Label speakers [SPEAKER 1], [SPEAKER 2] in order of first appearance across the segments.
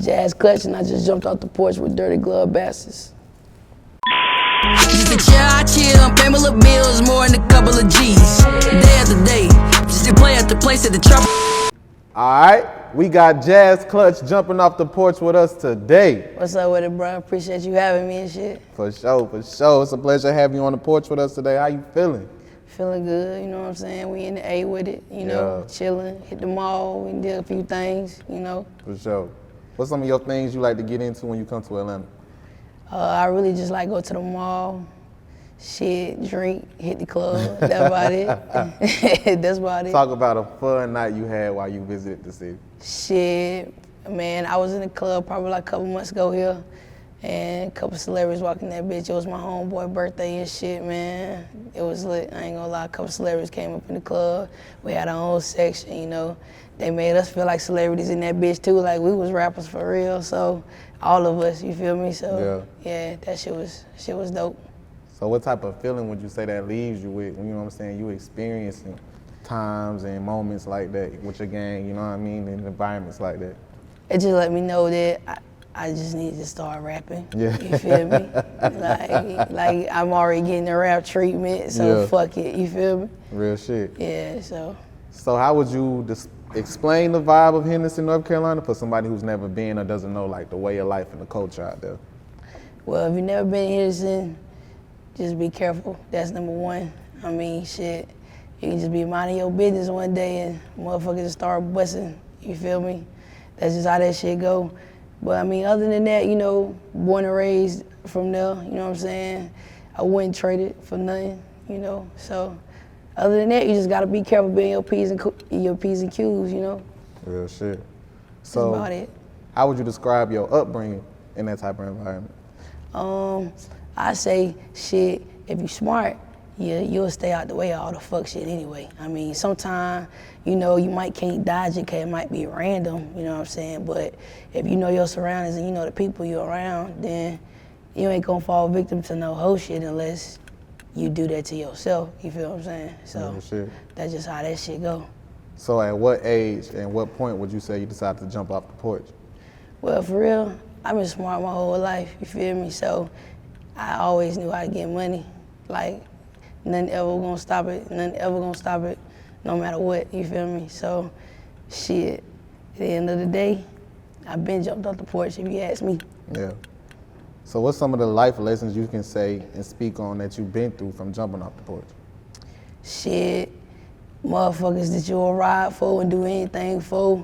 [SPEAKER 1] Jass Clutch, and I just jumped off the porch with dirty glove bastards.
[SPEAKER 2] Just a chill, I chill, pay my little bills, more than a couple of G's. Day after day, just to play at the place at the trouble.
[SPEAKER 3] Alright, we got Jass Clutch jumping off the porch with us today.
[SPEAKER 1] What's up with it, bro? Appreciate you having me and shit.
[SPEAKER 3] For sure, for sure. It's a pleasure having you on the porch with us today. How you feeling?
[SPEAKER 1] Feeling good, you know what I'm saying? We in the A with it, you know, chilling, hit the mall, we did a few things, you know.
[SPEAKER 3] For sure. What's some of your things you like to get into when you come to Atlanta?
[SPEAKER 1] I really just like go to the mall, shit, drink, hit the club. That's about it. That's about it.
[SPEAKER 3] Talk about a fun night you had while you visited the city.
[SPEAKER 1] Shit, man, I was in the club probably like a couple months ago here, and a couple celebrities walking that bitch. It was my homeboy birthday and shit, man. It was lit, I ain't gonna lie. A couple celebrities came up in the club. We had our own section, you know. They made us feel like celebrities in that bitch too, like we was rappers for real. So all of us, you feel me? So yeah, that shit was dope.
[SPEAKER 3] So what type of feeling would you say that leaves you with, you know what I'm saying, you experiencing times and moments like that with your gang, you know what I mean, and environments like that?
[SPEAKER 1] It just let me know that I just need to start rapping.
[SPEAKER 3] Yeah.
[SPEAKER 1] You feel me? like I'm already getting the rap treatment, so fuck it, you feel me?
[SPEAKER 3] Real shit.
[SPEAKER 1] Yeah, so.
[SPEAKER 3] So how would you explain the vibe of Henderson, North Carolina for somebody who's never been or doesn't know like the way of life and the culture out there?
[SPEAKER 1] Well, if you've never been in Henderson, just be careful. That's number one. I mean, shit, you can just be minding your business one day and motherfuckers just start busting, you feel me? That's just how that shit go. But I mean, other than that, you know, born and raised from there, you know what I'm saying? I wouldn't trade it for nothing, you know? So other than that, you just gotta be careful being your P's and Q's, you know?
[SPEAKER 3] Real shit.
[SPEAKER 1] So that's about it.
[SPEAKER 3] How would you describe your upbringing in that type of environment?
[SPEAKER 1] I say, shit, if you smart, you'll stay out the way of all the fuck shit anyway. I mean, sometimes, you know, you can't dodge it 'cause it might be random, you know what I'm saying? But if you know your surroundings and you know the people you're around, then you ain't gonna fall victim to no hoe shit unless you do that to yourself, you feel what I'm saying? So that's just how that shit go.
[SPEAKER 3] So at what age and what point would you say you decided to jump off the porch?
[SPEAKER 1] Well, for real, I've been smart my whole life, you feel me? So I always knew how to get money. Like, nothing ever gonna stop it, no matter what, you feel me? So, shit, at the end of the day, I've been jumped off the porch if you ask me.
[SPEAKER 3] Yeah. So what's some of the life lessons you can say and speak on that you've been through from jumping off the porch?
[SPEAKER 1] Shit, motherfuckers that you'll ride for and do anything for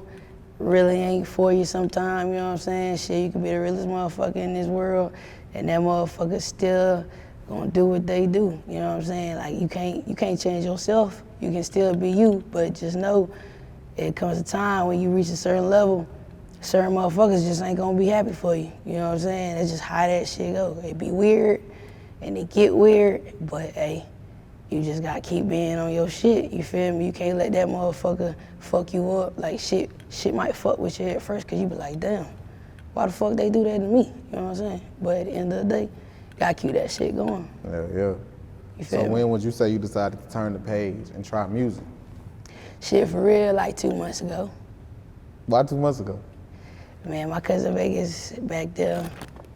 [SPEAKER 1] really ain't for you sometime, you know what I'm saying? Shit, you could be the realest motherfucker in this world and that motherfucker still gonna do what they do, you know what I'm saying? Like you can't change yourself, you can still be you, but just know it comes a time when you reach a certain level, certain motherfuckers just ain't gonna be happy for you, you know what I'm saying? That's just how that shit go. It be weird and it get weird, but hey, you just gotta keep being on your shit, you feel me? You can't let that motherfucker fuck you up. Like shit might fuck with you at first cause you be like, damn, why the fuck they do that to me? You know what I'm saying? But at the end of the day, gotta keep that shit going.
[SPEAKER 3] Yeah. So when would you say you decided to turn the page and try music?
[SPEAKER 1] Shit, for real, like 2 months ago.
[SPEAKER 3] Why 2 months ago?
[SPEAKER 1] Man, my cousin Vegas back there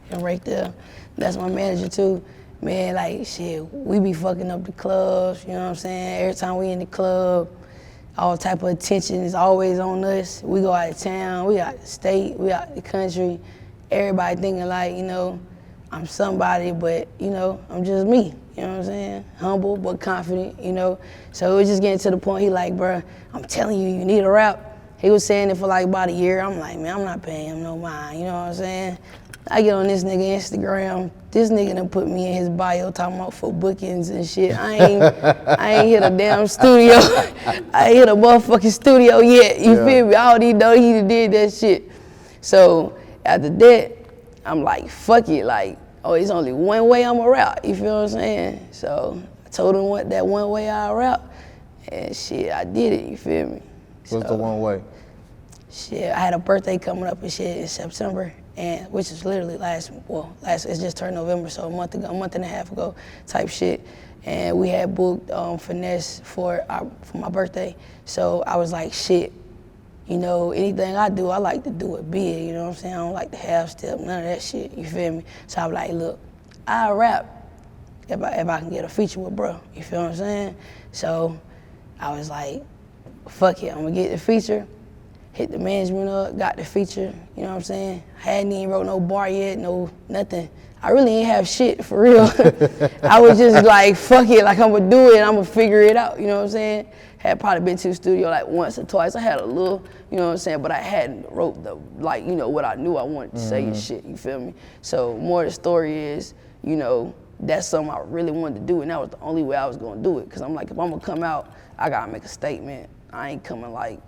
[SPEAKER 1] and right there, that's my manager too. Man, like shit, we be fucking up the clubs, you know what I'm saying? Every time we in the club, all type of attention is always on us. We go out of town, we out the state, we out the country. Everybody thinking like, you know, I'm somebody, but you know, I'm just me, you know what I'm saying? Humble, but confident, you know? So it was just getting to the point, he like, bruh, I'm telling you, you need a rap. He was saying it for like about a year. I'm like, man, I'm not paying him no mind, you know what I'm saying? I get on this nigga Instagram, this nigga done put me in his bio talking about for bookings and shit. I ain't hit a damn studio. I ain't hit a motherfucking studio yet, you feel me? I don't even know he did that shit. So after that, I'm like, fuck it, like, oh, it's only one way I'ma rap, you feel what I'm saying? So I told him that one way I rap, and shit, I did it, you feel me?
[SPEAKER 3] What's the one way?
[SPEAKER 1] Shit, I had a birthday coming up and shit in September, and which is literally it's just turned November, so a month and a half ago type shit. And we had booked Finesse for my birthday. So I was like, shit, you know, anything I do, I like to do it big, you know what I'm saying? I don't like to half step, none of that shit, you feel me? So I'm like, look, I rap if I can get a feature with bro, you feel what I'm saying? So I was like, fuck it, I'm gonna get the feature, hit the management up, got the feature, you know what I'm saying? Hadn't even wrote no bar yet, no nothing. I really ain't have shit, for real. I was just like, fuck it, like I'm gonna do it and I'm gonna figure it out, you know what I'm saying? Had probably been to the studio like once or twice. I had a little, you know what I'm saying, but I hadn't wrote the, like, you know, what I knew I wanted to say and shit, you feel me? So more of the story is, you know, that's something I really wanted to do, and that was the only way I was gonna do it. Cause I'm like, if I'm gonna come out, I gotta make a statement. I ain't coming like,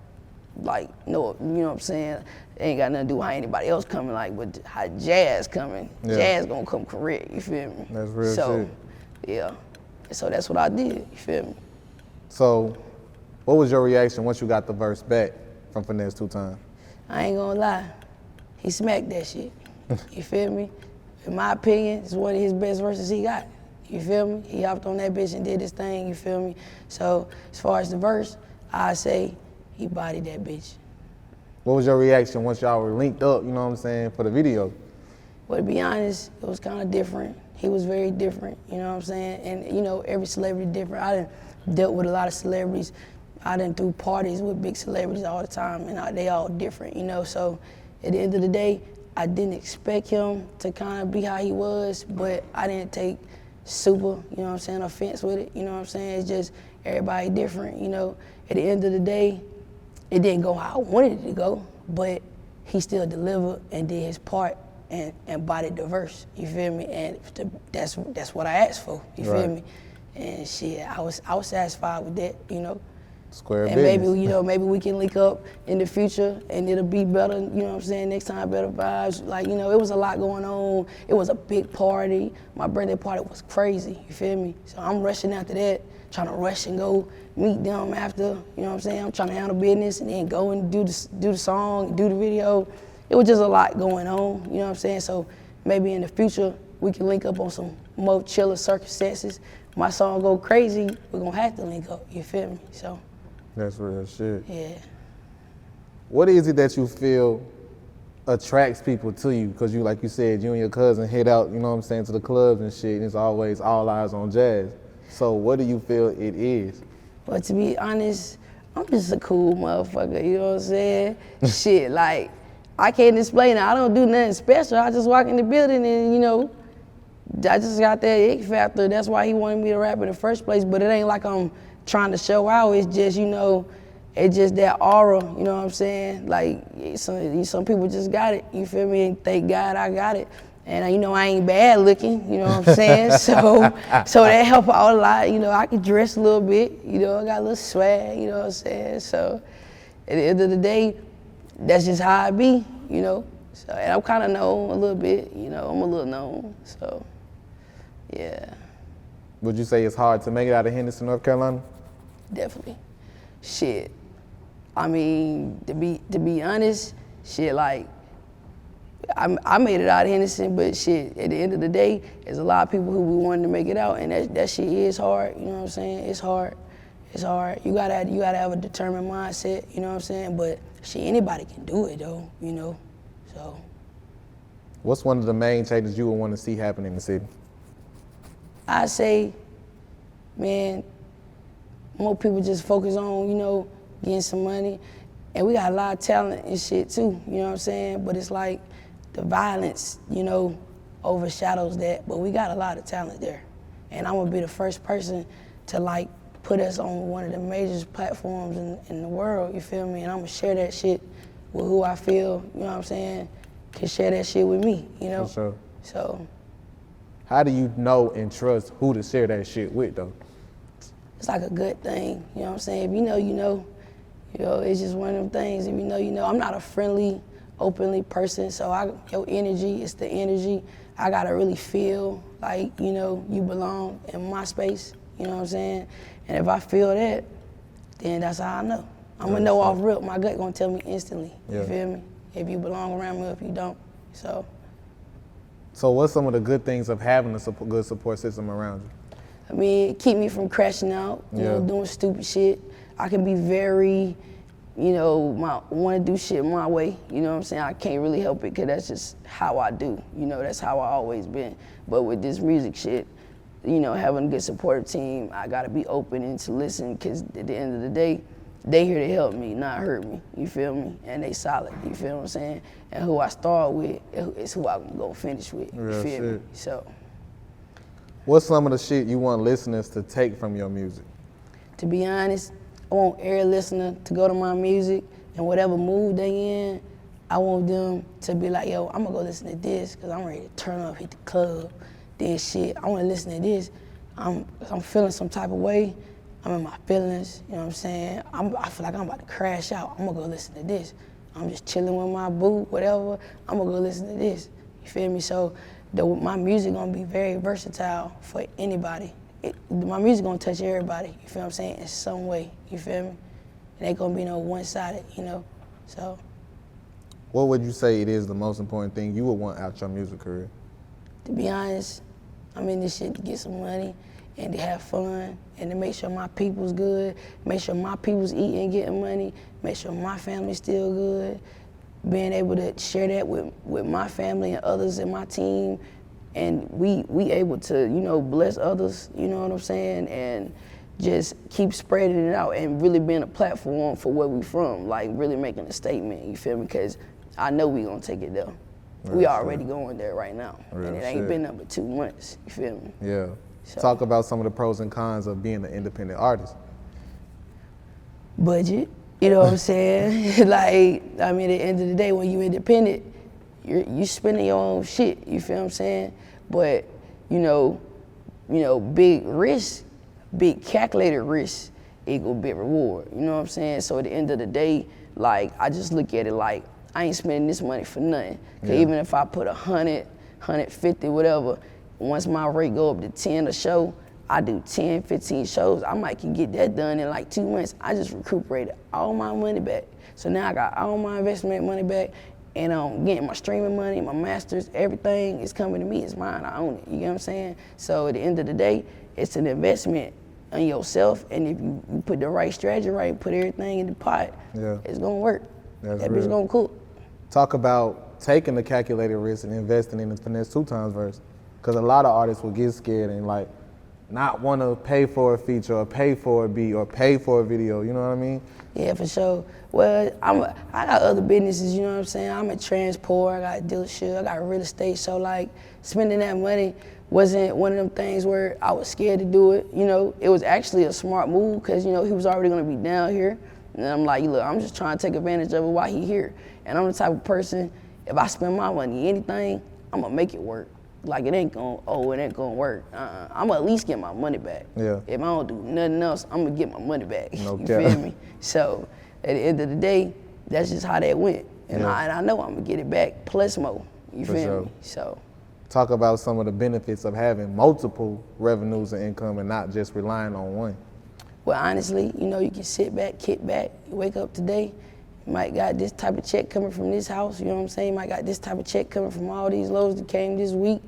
[SPEAKER 1] no, you know what I'm saying? It ain't got nothing to do with how anybody else coming, like, but how Jass coming. Yeah. Jass gonna come correct, you feel me?
[SPEAKER 3] That's real
[SPEAKER 1] so,
[SPEAKER 3] shit.
[SPEAKER 1] Yeah, so that's what I did, you feel me?
[SPEAKER 3] So, what was your reaction once you got the verse back from Finesse2tymes?
[SPEAKER 1] I ain't gonna lie, he smacked that shit, you feel me? In my opinion, it's one of his best verses he got, you feel me? He hopped on that bitch and did his thing, you feel me? So, as far as the verse, I say he bodied that bitch.
[SPEAKER 3] What was your reaction once y'all were linked up, you know what I'm saying, for the video?
[SPEAKER 1] Well, to be honest, it was kind of different. He was very different, you know what I'm saying? And, you know, every celebrity different. I done dealt with a lot of celebrities. I done do parties with big celebrities all the time, and they all different, you know? So at the end of the day, I didn't expect him to kind of be how he was, but I didn't take super, you know what I'm saying, offense with it, you know what I'm saying? It's just everybody different, you know? At the end of the day, it didn't go how I wanted it to go, but he still delivered and did his part and bodied the verse, you feel me? And that's what I asked for, you feel me? And shit, I was satisfied with that, you know?
[SPEAKER 3] Square
[SPEAKER 1] and
[SPEAKER 3] business.
[SPEAKER 1] maybe, you know, maybe we can link up in the future and it'll be better, you know what I'm saying? Next time, better vibes. Like, you know, it was a lot going on. It was a big party. My birthday party was crazy, you feel me? So I'm rushing after that, trying to rush and go meet them after, you know what I'm saying? I'm trying to handle business and then go and do the song, do the video. It was just a lot going on, you know what I'm saying? So maybe in the future, we can link up on some more chiller circumstances. My song go crazy, we're gonna have to link up, you feel me? So.
[SPEAKER 3] That's real shit.
[SPEAKER 1] Yeah.
[SPEAKER 3] What is it that you feel attracts people to you? Because you, like you said, you and your cousin head out, you know what I'm saying, to the clubs and shit, and it's always all eyes on Jass. So what do you feel it is?
[SPEAKER 1] But to be honest, I'm just a cool motherfucker, you know what I'm saying? Shit, like, I can't explain it. I don't do nothing special. I just walk in the building and, you know, I just got that it factor. That's why he wanted me to rap in the first place, but it ain't like I'm trying to show out. It's just, you know, it's just that aura, you know what I'm saying? Like, some people just got it, you feel me? And thank God I got it. And you know, I ain't bad looking, you know what I'm saying? so that helped out a lot. You know, I could dress a little bit, you know, I got a little swag, you know what I'm saying? So at the end of the day, that's just how I be, you know? So, and I'm kind of known a little bit, you know, I'm a little known, so yeah.
[SPEAKER 3] Would you say it's hard to make it out of Henderson, North Carolina?
[SPEAKER 1] Definitely. Shit. I mean, to be honest, shit, like, I made it out of Henderson, but shit, at the end of the day, there's a lot of people who be wanting to make it out, and that shit is hard, you know what I'm saying? It's hard. It's hard. You gotta have a determined mindset, you know what I'm saying? But shit, anybody can do it though, you know, so.
[SPEAKER 3] What's one of the main changes you would want to see happen in the city?
[SPEAKER 1] I say, man, more people just focus on, you know, getting some money. And we got a lot of talent and shit too, you know what I'm saying? But it's like the violence, you know, overshadows that. But we got a lot of talent there. And I'm gonna be the first person to like put us on one of the major platforms in the world, you feel me? And I'm gonna share that shit with who I feel, you know what I'm saying, can share that shit with me, you know?
[SPEAKER 3] For sure.
[SPEAKER 1] So.
[SPEAKER 3] How do you know and trust who to share that shit with though?
[SPEAKER 1] It's like a good thing, you know what I'm saying? If you know, you know. You know, it's just one of them things. If you know, you know. I'm not a friendly, openly person, so your energy is the energy. I gotta really feel like, you know, you belong in my space, you know what I'm saying? And if I feel that, then that's how I know. I'm gonna know off rip. My gut gonna tell me instantly, you feel me? If you belong around me or if you don't, so.
[SPEAKER 3] So what's some of the good things of having a good support system around you?
[SPEAKER 1] I mean, it keep me from crashing out, you know, doing stupid shit. I can be very you know, want to do shit my way. You know what I'm saying? I can't really help it because that's just how I do. You know, that's how I always been. But with this music shit, you know, having a good supportive team, I gotta be open and to listen because at the end of the day, they here to help me, not hurt me. You feel me? And they solid. You feel what I'm saying? And who I start with is who I'm gonna finish with. You
[SPEAKER 3] Real
[SPEAKER 1] feel me?
[SPEAKER 3] shit.
[SPEAKER 1] So,
[SPEAKER 3] What's some of the shit you want listeners to take from your music?
[SPEAKER 1] to be honest, I want every listener to go to my music and whatever mood they in, I want them to be like, yo, I'm gonna go listen to this because I'm ready to turn up, hit the club, then shit. I wanna listen to this. I'm feeling some type of way. I'm in my feelings, you know what I'm saying? I feel like I'm about to crash out. I'm gonna go listen to this. I'm just chilling with my boo, whatever. I'm gonna go listen to this. You feel me? So my music gonna be very versatile for anybody. My music gonna touch everybody, you feel what I'm saying, in some way, you feel me? It ain't gonna be no one-sided, you know, so.
[SPEAKER 3] What would you say it is the most important thing you would want out your music career?
[SPEAKER 1] To be honest, I'm in this shit to get some money and to have fun and to make sure my people's good, make sure my people's eating, getting money, make sure my family's still good, being able to share that with my family and others in my team, and we able to, you know, bless others, you know what I'm saying, and just keep spreading it out and really being a platform for where we from, like really making a statement, you feel me, because I know we gonna take it there. We already going there right now, and it ain't been up but 2 months, you feel me?
[SPEAKER 3] Yeah.
[SPEAKER 1] So,
[SPEAKER 3] Talk about some of the pros and cons of being an independent artist.
[SPEAKER 1] budget, you know what I'm saying? Like, I mean, at the end of the day, when you independent, you spending your own shit, you feel what I'm saying? But, you know, big risk, big calculated risk equal big reward, you know what I'm saying? So at the end of the day, like, I just look at it like, I ain't spending this money for nothing. Cause even if I put 100, 150, whatever, once my rate go up to 10 a show, I do 10, 15 shows, I might can get that done in like 2 months. I just recuperated all my money back. So now I got all my investment money back, and I'm getting my streaming money, my masters, everything is coming to me, it's mine, I own it, you know what I'm saying? So at the end of the day, it's an investment in yourself, and if you put the right strategy right, put everything in the pot, it's gonna work.
[SPEAKER 3] That's
[SPEAKER 1] that
[SPEAKER 3] real.
[SPEAKER 1] bitch gonna cook.
[SPEAKER 3] Talk about taking the calculated risk and investing in the Finesse2tymes verse. Because a lot of artists will get scared and like not want to pay for a feature or pay for a beat or pay for a video, you know what I mean?
[SPEAKER 1] Yeah, for sure. Well, I got other businesses, you know what I'm saying? I'm in transport, I got a dealership, I got real estate, so like spending that money wasn't one of them things where I was scared to do it, you know? It was actually a smart move because, you know, he was already gonna be down here. And I'm like, look, I'm just trying to take advantage of it while he here. And I'm the type of person, if I spend my money, anything, I'm gonna make it work. Like it ain't gonna work. I'm gonna at least get my money back.
[SPEAKER 3] Yeah.
[SPEAKER 1] If I don't do nothing else, I'm gonna get my money back.
[SPEAKER 3] No
[SPEAKER 1] You
[SPEAKER 3] cap.
[SPEAKER 1] feel me? So at the end of the day, that's just how that went. And I know I'm gonna get it back plus more. You
[SPEAKER 3] For
[SPEAKER 1] feel
[SPEAKER 3] sure.
[SPEAKER 1] me? So.
[SPEAKER 3] Talk about some of the benefits of having multiple revenues and income and not just relying on one.
[SPEAKER 1] Well, honestly, you know, you can sit back, kick back, you wake up today, you might got this type of check coming from this house, you know what I'm saying? You might got this type of check coming from all these loads that came this week.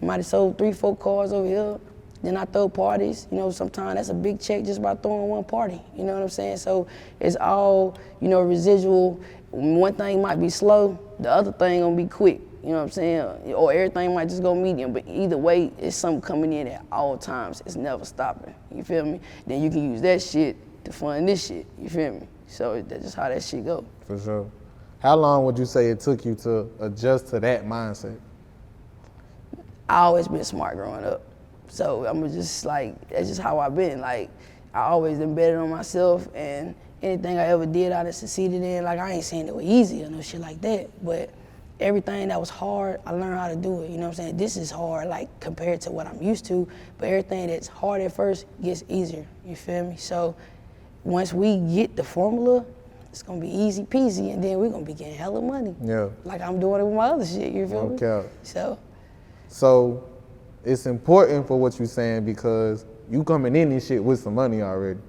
[SPEAKER 1] You might have sold 3, 4 cars over here. Then I throw parties, you know, sometimes that's a big check just by throwing one party, you know what I'm saying? So it's all, you know, residual. One thing might be slow, the other thing gonna be quick. You know what I'm saying? Or everything might just go medium, but either way, it's something coming in at all times. It's never stopping, you feel me? Then you can use that shit to fund this shit, you feel me? So that's just how that shit go.
[SPEAKER 3] For sure. How long would you say it took you to adjust to that mindset?
[SPEAKER 1] I always been smart growing up. So I'm just like, that's just how I've been. Like, I always been better on myself, and anything I ever did, I done succeeded in. Like, I ain't saying it was easy or no shit like that, but everything that was hard, I learned how to do it, you know what I'm saying? This is hard, like, compared to what I'm used to, but everything that's hard at first gets easier, you feel me? So once we get the formula, it's gonna be easy peasy, and then we're gonna be getting hella money.
[SPEAKER 3] Yeah.
[SPEAKER 1] Like I'm doing it with my other shit, you feel me?
[SPEAKER 3] Okay.
[SPEAKER 1] So
[SPEAKER 3] it's important for what you're saying because you coming in this shit with some money already.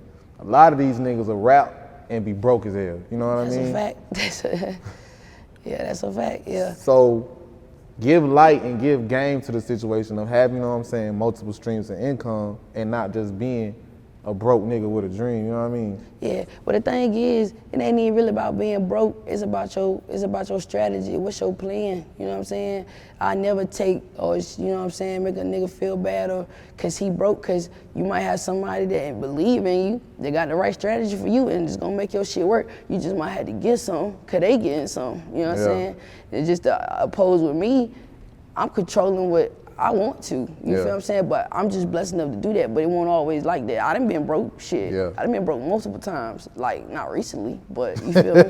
[SPEAKER 3] A lot of these niggas will rap and be broke as hell, you know what I mean?
[SPEAKER 1] That's a fact. Yeah, that's a fact, yeah.
[SPEAKER 3] So give light and give game to the situation of having, you know what I'm saying, multiple streams of income and not just being a broke nigga with a dream, you know what I mean?
[SPEAKER 1] Yeah, but the thing is, it ain't even really about being broke. It's about your strategy. What's your plan? You know what I'm saying? I never take or you know what I'm saying, make a nigga feel bad or cause he broke. Cause you might have somebody that believe in you. They got the right strategy for you, and it's gonna make your shit work. You just might have to get some, cause they getting some. You know what I'm saying? It's just opposed with me. I'm controlling what I want to, you feel what I'm saying? But I'm just blessed enough to do that, but it won't always like that. I done been broke, shit. I done been broke multiple times, like not recently, but you feel me?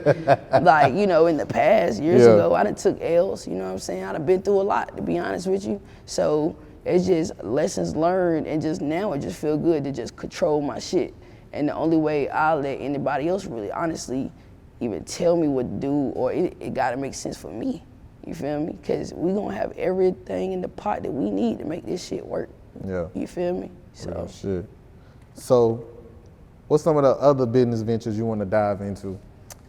[SPEAKER 1] Like, you know, in the past, years ago, I done took L's, you know what I'm saying? I done been through a lot, to be honest with you. So it's just lessons learned, and just now it just feel good to just control my shit. And the only way I'll let anybody else really honestly even tell me what to do, or it gotta make sense for me. You feel me? Because we gonna have everything in the pot that we need to make this shit work. Yeah. You feel me? So.
[SPEAKER 3] Real shit. So, what's some of the other business ventures you want to dive into?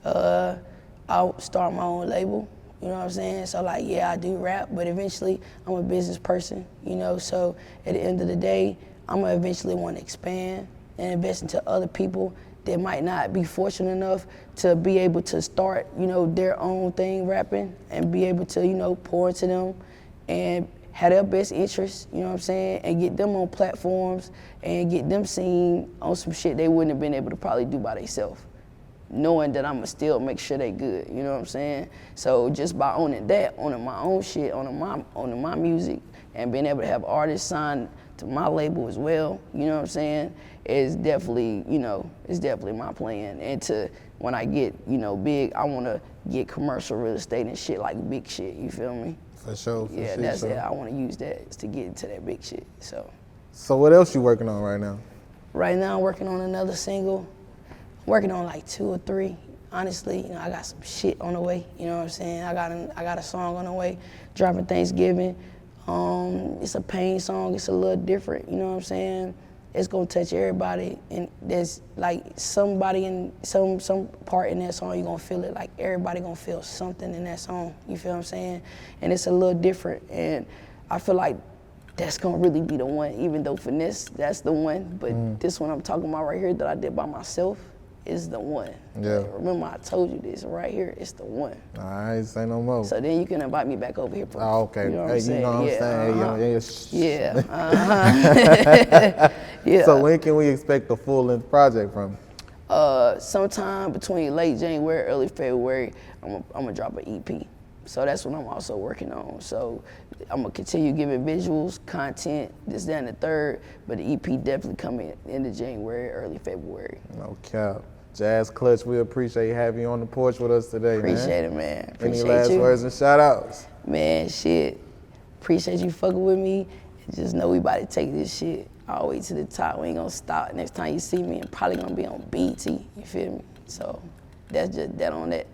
[SPEAKER 1] I'll start my own label. You know what I'm saying? So like, yeah, I do rap, but eventually I'm a business person. You know, so at the end of the day, I'm gonna eventually want to expand and invest into other people that might not be fortunate enough to be able to start, you know, their own thing rapping and be able to, you know, pour into them and have their best interests, you know what I'm saying, and get them on platforms and get them seen on some shit they wouldn't have been able to probably do by themselves, knowing that I'ma still make sure they good, you know what I'm saying? So just by owning that, owning my own shit, owning my music, and being able to have artists signed to my label as well, you know what I'm saying, is definitely, you know, it's definitely my plan. And to, when I get, you know, big, I wanna get commercial real estate and shit, like big shit, you feel me?
[SPEAKER 3] For sure,
[SPEAKER 1] yeah,
[SPEAKER 3] sure.
[SPEAKER 1] That's it, I wanna use that to get into that big shit, so.
[SPEAKER 3] So what else you working on right now?
[SPEAKER 1] Right now I'm working on another single. I'm working on like 2 or 3. Honestly, you know, I got some shit on the way, you know what I'm saying? I got a song on the way, dropping Thanksgiving. It's a pain song, it's a little different, you know what I'm saying? It's gonna touch everybody, and there's like somebody in some part in that song, you're gonna feel it, like everybody gonna feel something in that song, you feel what I'm saying? And it's a little different, and I feel like that's gonna really be the one, even though Finesse, that's the one, but this one I'm talking about right here that I did by myself is the one.
[SPEAKER 3] Yeah.
[SPEAKER 1] Like, remember I told you this right here, it's the one.
[SPEAKER 3] All right, say no more.
[SPEAKER 1] So then you can invite me back over here for,
[SPEAKER 3] okay.
[SPEAKER 1] You know what
[SPEAKER 3] hey,
[SPEAKER 1] I'm saying?
[SPEAKER 3] You know what I'm saying?
[SPEAKER 1] Yeah.
[SPEAKER 3] So when can we expect a full-length project from?
[SPEAKER 1] Sometime between late January, early February, I'm gonna drop an EP. So that's what I'm also working on. So I'm gonna continue giving visuals, content, this, that, and the third, but the EP definitely coming in the January, early February.
[SPEAKER 3] No cap. Jass Clutch, we appreciate having you on the porch with us today,
[SPEAKER 1] Appreciate it, man. Appreciate
[SPEAKER 3] Any last words and shout outs?
[SPEAKER 1] Man, shit. Appreciate you fucking with me. Just know we about to take this shit all the way to the top. We ain't gonna stop. Next time you see me, I'm probably gonna be on BT, you feel me? So that's just that on that.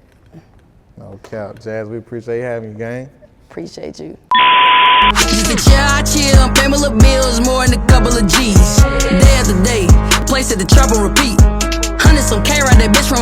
[SPEAKER 3] No cap. Jass, we appreciate having you, gang.
[SPEAKER 1] Appreciate you.
[SPEAKER 2] Just a chill, I chill, pay my little bills, more than a couple of G's. Day after day, place at the trap and repeat. 100 some K, right that bitch from